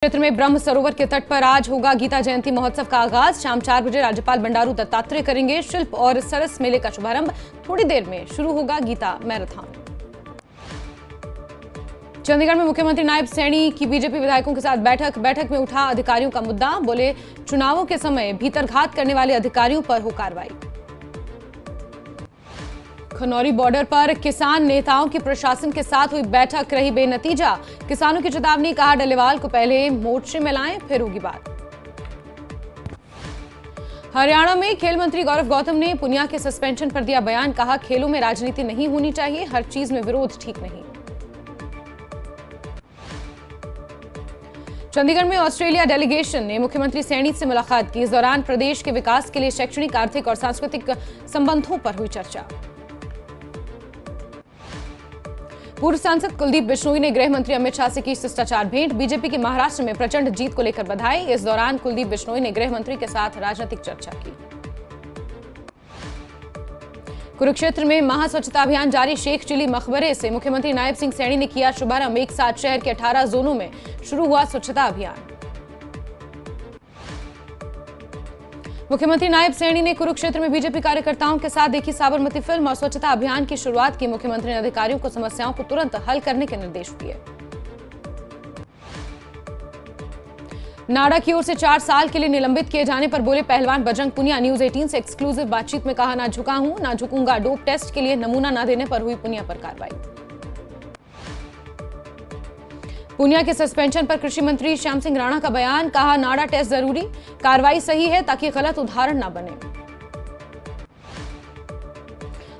क्षेत्र में ब्रह्म सरोवर के तट पर आज होगा गीता जयंती महोत्सव का आगाज। शाम 4 बजे राज्यपाल बंडारू दत्तात्रेय करेंगे शिल्प और सरस मेले का शुभारंभ। थोड़ी देर में शुरू होगा गीता मैराथन। चंडीगढ़ में मुख्यमंत्री नायब सैनी की बीजेपी विधायकों के साथ बैठक में उठा अधिकारियों का मुद्दा। बोले चुनावों के समय भीतरघात करने वाले अधिकारियों पर हो कार्रवाई। खनौरी बॉर्डर पर किसान नेताओं की प्रशासन के साथ हुई बैठक रही बेनतीजा। किसानों की चेतावनी, कहा डलेवाल को पहले मोर्चे में लाएं फिर होगी बात। हरियाणा में खेल मंत्री गौरव गौतम ने पुनिया के सस्पेंशन पर दिया बयान। कहा खेलों में राजनीति नहीं होनी चाहिए, हर चीज में विरोध ठीक नहीं। चंडीगढ़ में ऑस्ट्रेलिया डेलीगेशन ने मुख्यमंत्री सैनी से मुलाकात की। इस दौरान प्रदेश के विकास के लिए शैक्षणिक, आर्थिक और सांस्कृतिक संबंधों पर हुई चर्चा। पूर्व सांसद कुलदीप बिश्नोई ने गृह मंत्री अमित शाह से की शिष्टाचार भेंट। बीजेपी की महाराष्ट्र में प्रचंड जीत को लेकर बधाई। इस दौरान कुलदीप बिश्नोई ने गृह मंत्री के साथ राजनीतिक चर्चा की। कुरुक्षेत्र में महास्वच्छता अभियान जारी। शेख चिली मकबरे से मुख्यमंत्री नायब सिंह सैनी ने किया शुभारंभ। एक साथ शहर के 18 जोनों में शुरू हुआ स्वच्छता अभियान। मुख्यमंत्री नायब सैनी ने कुरुक्षेत्र में बीजेपी कार्यकर्ताओं के साथ देखी साबरमती फिल्म और स्वच्छता अभियान की शुरुआत की। मुख्यमंत्री ने अधिकारियों को समस्याओं को तुरंत हल करने के निर्देश दिए। नाडा की ओर से 4 साल के लिए निलंबित किए जाने पर बोले पहलवान बजरंग पुनिया। न्यूज 18 से एक्सक्लूसिव बातचीत में कहा, ना झुका हूं ना झुकूंगा। डोप टेस्ट के लिए नमूना न देने पर हुई पुनिया पर कार्रवाई। पुनिया के सस्पेंशन पर कृषि मंत्री श्याम सिंह राणा का बयान। कहा नाडा टेस्ट जरूरी, कार्रवाई सही है ताकि गलत उदाहरण न बने।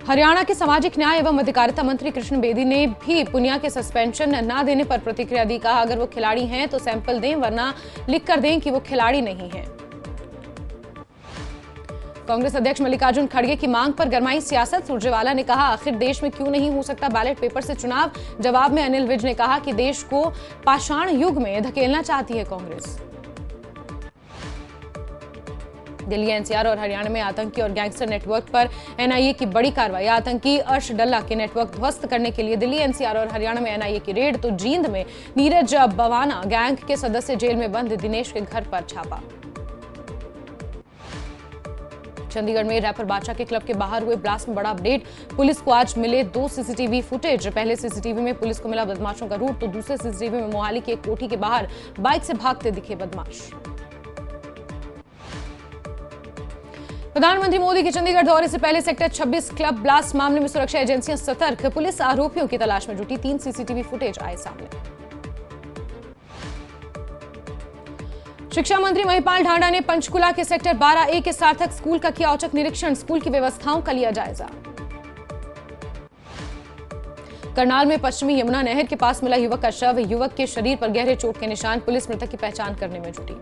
हरियाणा के सामाजिक न्याय एवं अधिकारिता मंत्री कृष्ण बेदी ने भी पुनिया के सस्पेंशन न देने पर प्रतिक्रिया दी। कहा अगर वो खिलाड़ी हैं तो सैंपल दें, वरना लिख कर दें कि वो खिलाड़ी नहीं हैं। कांग्रेस अध्यक्ष मल्लिकार्जुन खड़गे की मांग पर गरमाई सियासत। सुरजेवाला ने कहा आखिर देश में क्यों नहीं हो सकता बैलेट पेपर से चुनाव। जवाब में अनिल विज ने कहा कि देश को पाषाण युग में धकेलना चाहती है कांग्रेस। दिल्ली, एनसीआर और हरियाणा में आतंकी और गैंगस्टर नेटवर्क पर एनआईए की बड़ी कार्रवाई। आतंकी अर्श डल्ला के नेटवर्क ध्वस्त करने के लिए दिल्ली, एनसीआर और हरियाणा में एनआईए की रेड। तो जींद में नीरज बवाना गैंग के सदस्य जेल में बंद दिनेश के घर पर छापा। चंडीगढ़ में रैपर बादशाह के क्लब के बाहर हुए ब्लास्ट में बड़ा अपडेट। पुलिस को आज मिले 2 सीसीटीवी फुटेज। पहले सीसीटीवी में पुलिस को मिला बदमाशों का रूट, तो दूसरे सीसीटीवी में मोहाली की एक कोठी के बाहर बाइक से भागते दिखे बदमाश। प्रधानमंत्री मोदी के चंडीगढ़ दौरे से पहले सेक्टर 26 क्लब ब्लास्ट मामले में सुरक्षा एजेंसियां सतर्क। पुलिस आरोपियों की तलाश में जुटी। 3 सीसीटीवी फुटेज आए सामने। शिक्षा मंत्री महिपाल ढांडा ने पंचकुला के सेक्टर 12A के सार्थक स्कूल का किया औचक निरीक्षण। स्कूल की व्यवस्थाओं का लिया जायजा। करनाल में पश्चिमी यमुना नहर के पास मिला युवक का शव। युवक के शरीर पर गहरे चोट के निशान। पुलिस मृतक की पहचान करने में जुटी।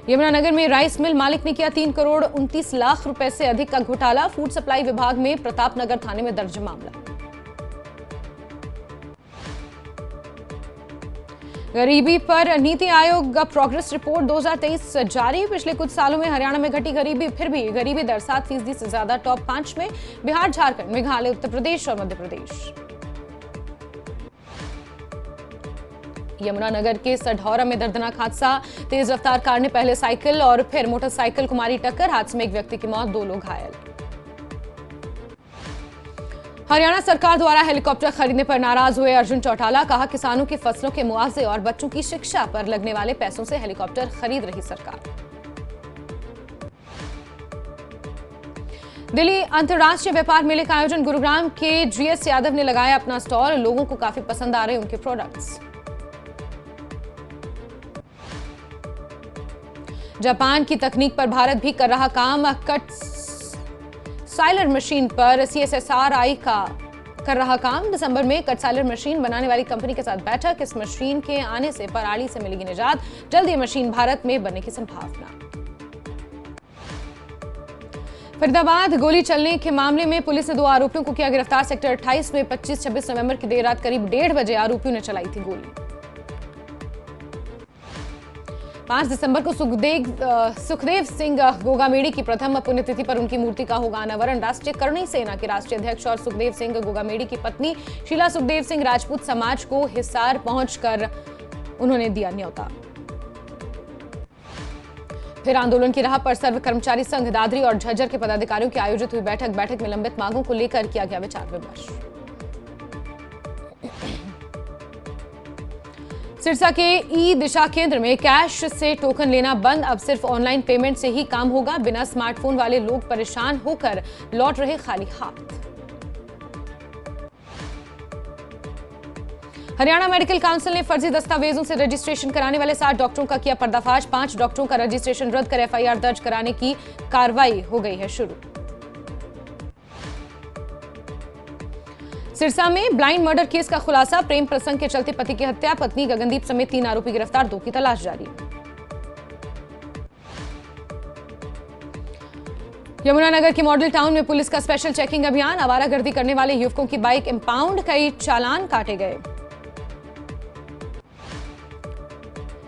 यमुनानगर में राइस मिल मालिक ने किया 3 करोड़ 29 लाख रुपए से अधिक का घोटाला। फूड सप्लाई विभाग में प्रतापनगर थाने में दर्ज मामला। गरीबी पर नीति आयोग प्रोग्रेस रिपोर्ट 2023 जारी। पिछले कुछ सालों में हरियाणा में घटी गरीबी, फिर भी गरीबी दर 7% से ज्यादा। टॉप 5 में बिहार, झारखंड, मेघालय, उत्तर प्रदेश और मध्य प्रदेश। यमुनानगर के सढौरा में दर्दनाक हादसा। तेज रफ्तार कार ने पहले साइकिल और फिर मोटरसाइकिल को मारी टक्कर। हादसे में एक व्यक्ति की मौत, 2 लोग घायल। हरियाणा सरकार द्वारा हेलीकॉप्टर खरीदने पर नाराज हुए अर्जुन चौटाला। कहा किसानों की फसलों के मुआवजे और बच्चों की शिक्षा पर लगने वाले पैसों से हेलीकॉप्टर खरीद रही सरकार। दिल्ली अंतर्राष्ट्रीय व्यापार मेले का आयोजन। गुरुग्राम के जीएस यादव ने लगाया अपना स्टॉल। लोगों को काफी पसंद आ रहे उनके प्रोडक्ट्स। जापान की तकनीक पर भारत भी कर रहा काम। कट साइलर मशीन पर CSSRI का कर रहा काम। दिसंबर में कट साइलर मशीन बनाने वाली कंपनी के साथ बैठक। इस मशीन के आने से पराली से मिलेगी निजात। जल्द ये मशीन भारत में बनने की संभावना। फरीदाबाद गोली चलने के मामले में पुलिस ने 2 आरोपियों को किया गिरफ्तार। सेक्टर 28 में 25-26 नवंबर की देर रात करीब 1:30 बजे आरोपियों ने चलाई थी गोली। 5 दिसंबर को सुखदेव सिंह गोगामेड़ी की प्रथम पुण्यतिथि पर उनकी मूर्ति का होगा अनावरण। राष्ट्रीय करणी सेना के राष्ट्रीय अध्यक्ष और सुखदेव सिंह गोगामेड़ी की पत्नी शीला सुखदेव सिंह राजपूत समाज को हिसार पहुंचकर उन्होंने दिया न्योता। फिर आंदोलन की राह पर सर्व कर्मचारी संघ दादरी और झज्जर के पदाधिकारियों की आयोजित हुई बैठक में लंबित मांगों को लेकर किया गया विचार विमर्श। सिरसा के ई दिशा केंद्र में कैश से टोकन लेना बंद, अब सिर्फ ऑनलाइन पेमेंट से ही काम होगा। बिना स्मार्टफोन वाले लोग परेशान होकर लौट रहे खाली हाथ। हरियाणा मेडिकल काउंसिल ने फर्जी दस्तावेजों से रजिस्ट्रेशन कराने वाले 60 डॉक्टरों का किया पर्दाफाश। 5 डॉक्टरों का रजिस्ट्रेशन रद्द कर एफआईआर दर्ज कराने की कार्रवाई हो गई है शुरू। सिरसा में ब्लाइंड मर्डर केस का खुलासा, प्रेम प्रसंग के चलते पति की हत्या, पत्नी गगनदीप समेत 3 आरोपी गिरफ्तार, 2 की तलाश जारी। यमुनानगर के मॉडल टाउन में पुलिस का स्पेशल चेकिंग अभियान, आवारागर्दी करने वाले युवकों की बाइक इंपाउंड, कई चालान काटे गए।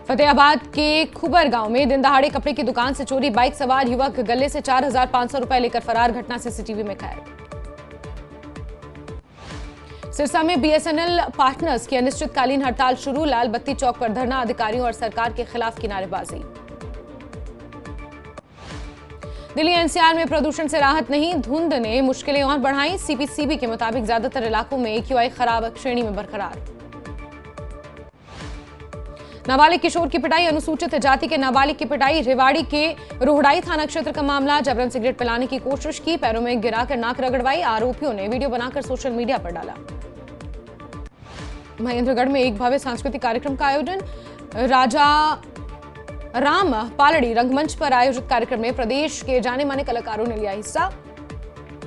फतेहाबाद के खुबर गांव में दिन दहाड़े कपड़े की दुकान से चोरी, बाइक सवार युवक गले से 4,500 रुपए लेकर फरार, घटना सीसीटीवी में कैद। सिरसा में बीएसएनएल पार्टनर्स की अनिश्चितकालीन हड़ताल शुरू, लाल बत्ती चौक पर धरना, अधिकारियों और सरकार के खिलाफ की नारेबाजी। दिल्ली एनसीआर में प्रदूषण से राहत नहीं, धुंध ने मुश्किलें और बढ़ाई। सीपीसीबी के मुताबिक ज्यादातर इलाकों में एक्यूआई खराब श्रेणी में बरकरार। नाबालिग किशोर की पिटाई, अनुसूचित जाति के नाबालिग की पिटाई, रेवाड़ी के रोहड़ाई थाना क्षेत्र का मामला। जबरन सिगरेट पिलाने की कोशिश की, पैरों में गिराकर नाक रगड़वाई, आरोपियों ने वीडियो बनाकर सोशल मीडिया पर डाला। महेंद्रगढ़ में एक भव्य सांस्कृतिक कार्यक्रम का आयोजन, राजा राम पालड़ी रंगमंच पर आयोजित कार्यक्रम में प्रदेश के जाने माने कलाकारों ने लिया हिस्सा।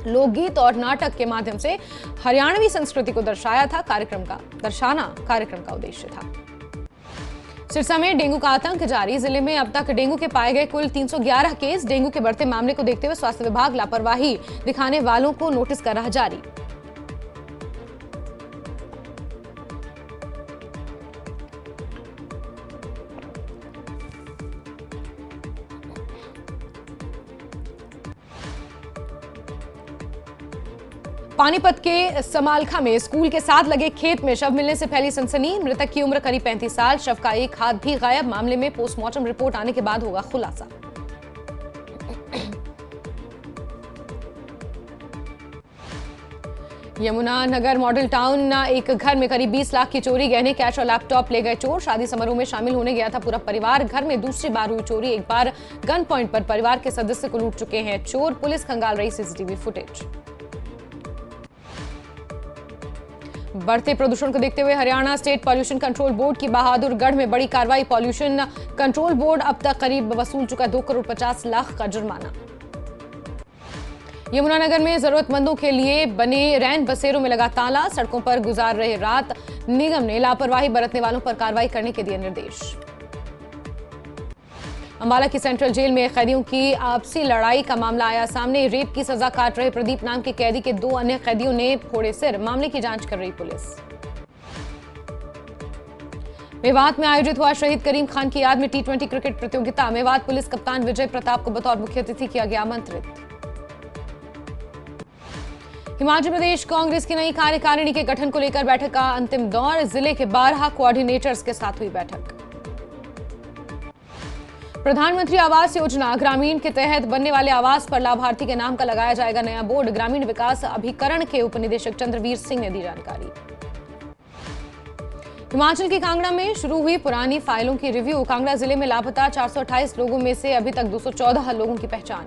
लोकगीत और नाटक के माध्यम से हरियाणवी संस्कृति को दर्शाना कार्यक्रम का उद्देश्य था। सिरसा में डेंगू का आतंक जारी, जिले में अब तक डेंगू के पाए गए कुल 311 केस। डेंगू के बढ़ते मामले को देखते हुए स्वास्थ्य विभाग लापरवाही दिखाने वालों को नोटिस कर रहा जारी। पानीपत के समालखा में स्कूल के साथ लगे खेत में शव मिलने से फैली सनसनी। मृतक की उम्र करीब 35 साल, शव का एक हाथ भी गायब। मामले में पोस्टमार्टम रिपोर्ट आने के बाद होगा खुलासा। यमुनानगर मॉडल टाउन एक घर में करीब 20 लाख की चोरी, गहने, कैश और लैपटॉप ले गए चोर। शादी समारोह में शामिल होने गया था पूरा परिवार, घर में दूसरी बार हुई चोरी। एक बार गन पॉइंट पर परिवार के सदस्य को लूट चुके हैं चोर, पुलिस खंगाल रही सीसीटीवी फुटेज। बढ़ते प्रदूषण को देखते हुए Haryana state pollution control board की बहादुरगढ़ में बड़ी कार्रवाई। पॉल्यूशन कंट्रोल बोर्ड अब तक करीब वसूल चुका 2 करोड़ 50 लाख का जुर्माना। यमुनानगर में जरूरतमंदों के लिए बने रैन बसेरों में लगा ताला, सड़कों पर गुजार रहे रात। निगम ने लापरवाही बरतने वालों पर कार्रवाई करने के दिए निर्देश। अंबाला की सेंट्रल जेल में कैदियों की आपसी लड़ाई का मामला आया सामने। रेप की सजा काट रहे प्रदीप नाम के कैदी के 2 अन्य कैदियों ने फोड़े सिर, मामले की जांच कर रही पुलिस। मेवात में आयोजित हुआ शहीद करीम खान की याद में T20 क्रिकेट प्रतियोगिता। मेवात पुलिस कप्तान विजय प्रताप को बतौर मुख्य अतिथि किया गया आमंत्रित। हिमाचल प्रदेश कांग्रेस की नई कार्यकारिणी के गठन को लेकर बैठक का अंतिम दौर, जिले के 12 कोऑर्डिनेटर्स के साथ हुई बैठक। प्रधानमंत्री आवास योजना ग्रामीण के तहत बनने वाले आवास पर लाभार्थी के नाम का लगाया जाएगा नया बोर्ड। ग्रामीण विकास अभिकरण के उपनिदेशक चंद्रवीर सिंह ने दी जानकारी। हिमाचल के कांगड़ा में शुरू हुई पुरानी फाइलों की रिव्यू। कांगड़ा जिले में लापता 428 लोगों में से अभी तक 214 लोगों की पहचान।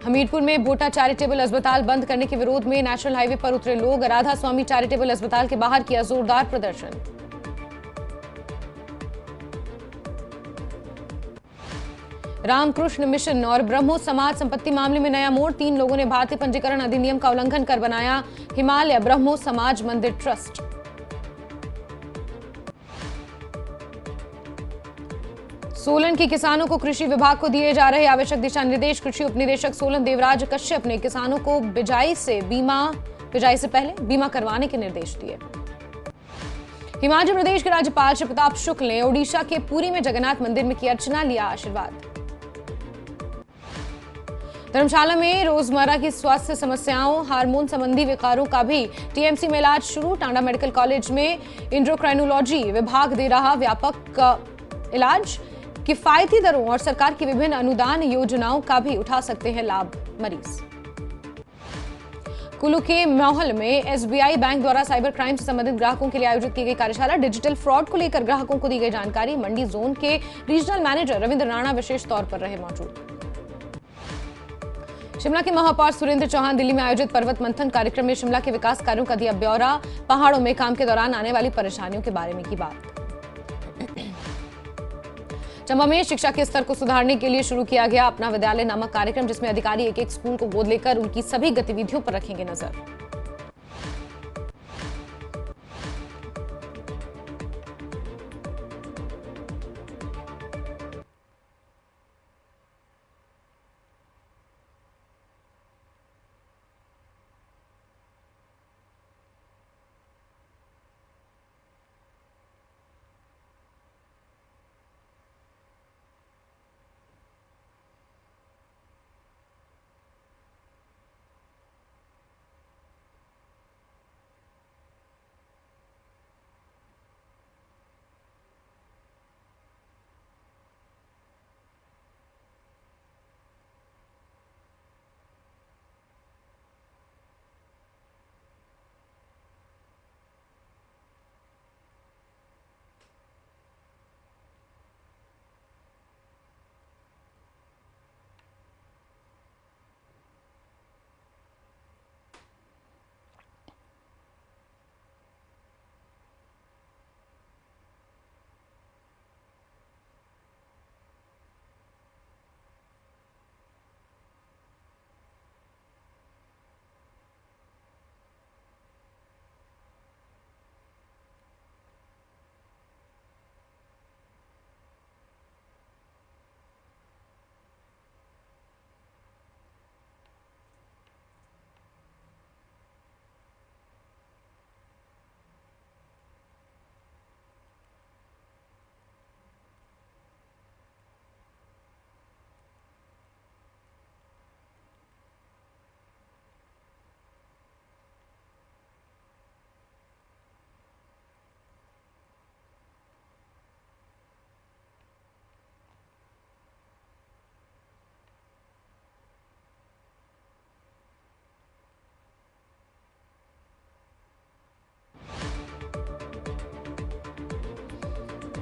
हमीरपुर में भोटा चैरिटेबल अस्पताल बंद करने के विरोध में नेशनल हाईवे पर उतरे लोग। राधा स्वामी चैरिटेबल अस्पताल के बाहर किया जोरदार प्रदर्शन। रामकृष्ण मिशन और ब्रह्मो समाज संपत्ति मामले में नया मोड़। 3 लोगों ने भारतीय पंजीकरण अधिनियम का उल्लंघन कर बनाया हिमालय ब्रह्मो समाज मंदिर ट्रस्ट। सोलन के किसानों को कृषि विभाग को दिए जा रहे आवश्यक दिशा निर्देश। कृषि उपनिदेशक सोलन देवराज कश्यप ने किसानों को बिजाई से पहले बीमा करवाने के निर्देश दिए। हिमाचल प्रदेश के राज्यपाल श्री प्रताप शुक्ल ने ओडिशा के पुरी में जगन्नाथ मंदिर में की अर्चना, लिया आशीर्वाद। धर्मशाला में रोजमर्रा की स्वास्थ्य समस्याओं, हार्मोन संबंधी विकारों का भी टीएमसी में इलाज शुरू। टांडा मेडिकल कॉलेज में एंडोक्राइनोलॉजी विभाग दे रहा व्यापक इलाज। किफायती दरों और सरकार की विभिन्न अनुदान योजनाओं का भी उठा सकते हैं लाभ मरीज। कुल्लू के मौहल में एसबीआई बैंक द्वारा साइबर क्राइम से संबंधित ग्राहकों के लिए आयोजित की गई कार्यशाला। डिजिटल फ्रॉड को लेकर ग्राहकों को दी गई जानकारी। मंडी जोन के रीजनल मैनेजर रविंद्र राणा विशेष तौर पर रहे मौजूद। शिमला के महापौर सुरेंद्र चौहान दिल्ली में आयोजित पर्वत मंथन कार्यक्रम में शिमला के विकास कार्यों का दिया ब्यौरा। पहाड़ों में काम के दौरान आने वाली परेशानियों के बारे में की बात। चंबा में शिक्षा के स्तर को सुधारने के लिए शुरू किया गया अपना विद्यालय नामक कार्यक्रम, जिसमें अधिकारी एक एक स्कूल को गोद लेकर उनकी सभी गतिविधियों पर रखेंगे नजर।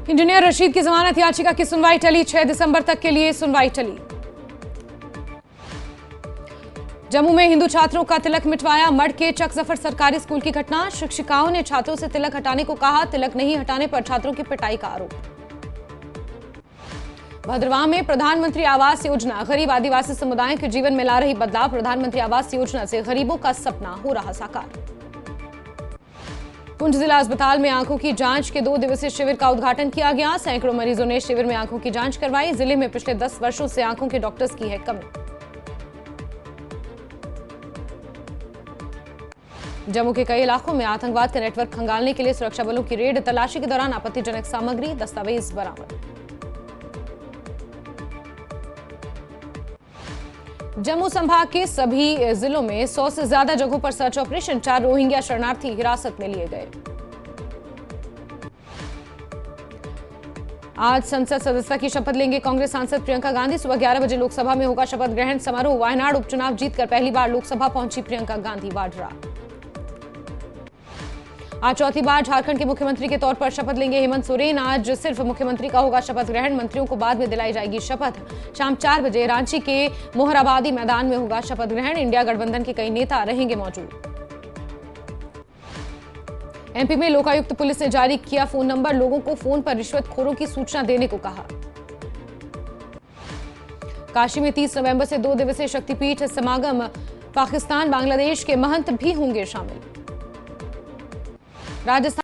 इंजीनियर रशीद की जमानत याचिका की सुनवाई टली। 6 दिसंबर तक के लिए सुनवाई टली। जम्मू में हिंदू छात्रों का तिलक मिटवाया। मड के चक जफर सरकारी स्कूल की घटना। शिक्षिकाओं ने छात्रों से तिलक हटाने को कहा। तिलक नहीं हटाने पर छात्रों की पिटाई का आरोप। भद्रवाह में प्रधानमंत्री आवास योजना गरीब आदिवासी समुदाय के जीवन में ला रही बदलाव। प्रधानमंत्री आवास योजना से गरीबों का सपना हो रहा साकार। पुंछ जिला अस्पताल में आंखों की जांच के 2 दिवसीय शिविर का उद्घाटन किया गया। सैकड़ों मरीजों ने शिविर में आंखों की जांच करवाई। जिले में पिछले 10 वर्षों से आंखों के डॉक्टर्स की है कमी। जम्मू के कई इलाकों में आतंकवाद का नेटवर्क खंगालने के लिए सुरक्षा बलों की रेड। तलाशी के दौरान आपत्तिजनक सामग्री, दस्तावेज बरामद। जम्मू संभाग के सभी जिलों में 100 से ज्यादा जगहों पर सर्च ऑपरेशन। 4 रोहिंग्या शरणार्थी हिरासत में लिए गए। आज संसद सदस्यता की शपथ लेंगे कांग्रेस सांसद प्रियंका गांधी। सुबह 11 बजे लोकसभा में होगा शपथ ग्रहण समारोह। वायनाड उपचुनाव जीतकर पहली बार लोकसभा पहुंची प्रियंका गांधी वाड्रा। आज चौथी बार झारखंड के मुख्यमंत्री के तौर पर शपथ लेंगे हेमंत सोरेन। आज सिर्फ मुख्यमंत्री का होगा शपथ ग्रहण, मंत्रियों को बाद में दिलाई जाएगी शपथ। शाम 4 बजे रांची के मोहराबादी मैदान में होगा शपथ ग्रहण। इंडिया गठबंधन के कई नेता रहेंगे मौजूद। एमपी में लोकायुक्त पुलिस ने जारी किया फोन नंबर। लोगों को फोन पर रिश्वतखोरों की सूचना देने को कहा। काशी में 30 नवंबर से 2 दिवसीय शक्तिपीठ समागम। पाकिस्तान बांग्लादेश के महंत भी होंगे शामिल। राजस्थान